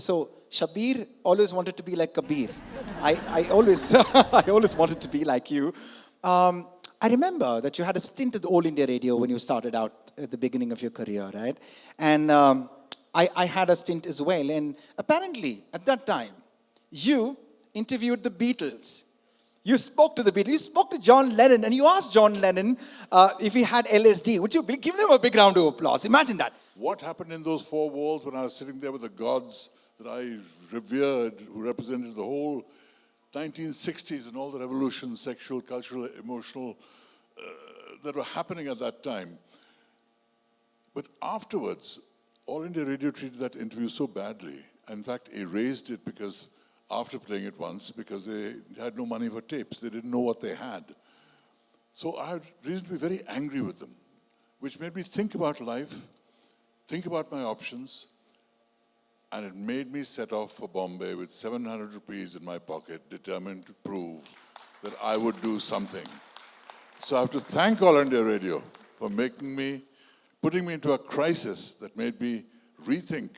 So Shabbeer always wanted to be like Kabir. I always I always wanted to be like you. I remember that you had a stint at the All India Radio when you started out at the beginning of your career, right? And I had a stint as well. And apparently, at that time, you interviewed the Beatles. You spoke to the Beatles. You spoke to John Lennon, and you asked John Lennon if he had LSD. Would you give them a big round of applause? Imagine that. What happened in those four walls when I was sitting there with the gods that I revered, who represented the whole 1960s and all the revolutions, sexual, cultural, emotional, that were happening at that time. But afterwards, All India Radio treated that interview so badly. In fact, erased it because after playing it once, because they had no money for tapes. They didn't know what they had. So I had reason to be very angry with them, which made me think about life, think about my options, and it made me set off for Bombay with 700 rupees in my pocket, determined to prove that I would do something. So I have to thank All India Radio for putting me into a crisis that made me rethink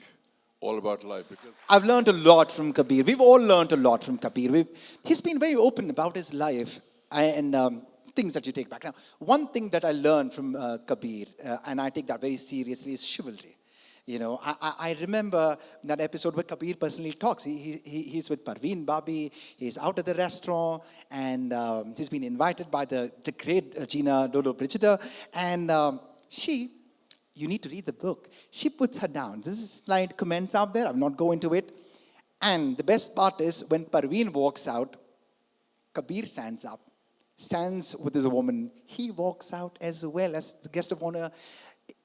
all about life. Because I've learned a lot from Kabir. We've all learned a lot from Kabir. He's been very open about his life and things that you take back. Now, one thing that I learned from Kabir, and I take that very seriously, is chivalry. You know, I remember that episode where Kabir personally talks. He's with Parveen Babi. He's out at the restaurant, and he's been invited by the great Gina Dolo Brigida. And you need to read the book. She puts her down. This is slide comments out there. I'll not go into it. And the best part is when Parveen walks out, Kabir stands up, stands with his woman. He walks out as well as the guest of honor.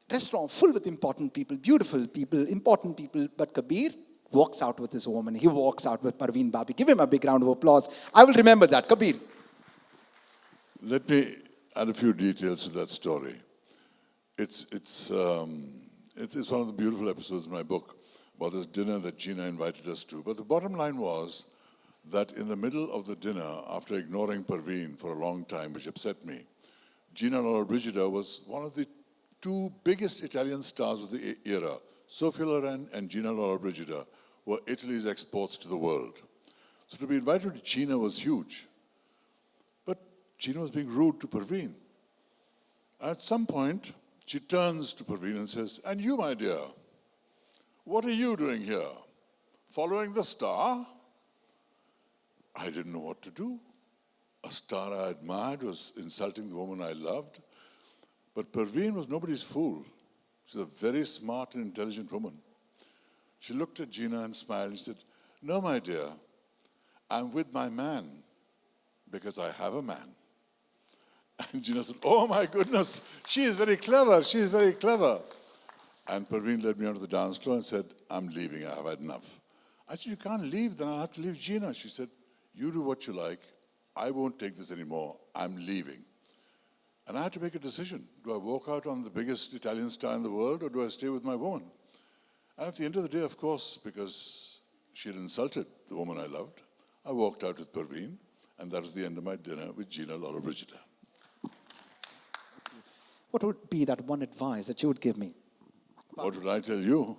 Restaurant full with important people, beautiful people, important people. But Kabir walks out with his woman. He walks out with Parveen Babi. Give him a big round of applause. I will remember that. Kabir. let me add a few details to that story. It's one of the beautiful episodes in my book about this dinner that Gina invited us to. But the bottom line was that in the middle of the dinner, after ignoring Parveen for a long time, which upset me, Gina Lollobrigida was one of the two biggest Italian stars of the era. Sofia Loren and Gina Lollobrigida were Italy's exports to the world. So to be invited to Gina was huge. But Gina was being rude to Parveen. At some point, she turns to Parveen and says, "And you, my dear, what are you doing here? Following the star?" I didn't know what to do. A star I admired was insulting the woman I loved. But Parveen was nobody's fool. She's a very smart and intelligent woman. She looked at Gina and smiled and said, "No, my dear, I'm with my man because I have a man." And Gina said, "Oh my goodness, she is very clever, she is very clever." And Parveen led me onto the dance floor and said, "I'm leaving, I have had enough." I said, "You can't leave, then I'll have to leave Gina." She said, "You do what you like, I won't take this anymore, I'm leaving." And I had to make a decision. Do I walk out on the biggest Italian star in the world, or do I stay with my woman? And at the end of the day, of course, because she had insulted the woman I loved, I walked out with Parveen, and that was the end of my dinner with Gina Lollobrigida. What would be that one advice that you would give me? What would I tell you?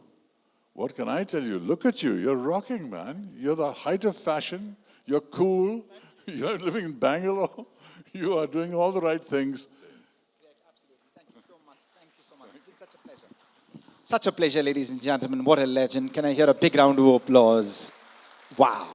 What can I tell you? Look at you, you're rocking, man. You're the height of fashion, you're cool, you're living in Bangalore, you are doing all the right things. Great, absolutely. Thank you so much. Thank you so much. It's been such a pleasure. Such a pleasure, ladies and gentlemen. What a legend. Can I hear a big round of applause? Wow.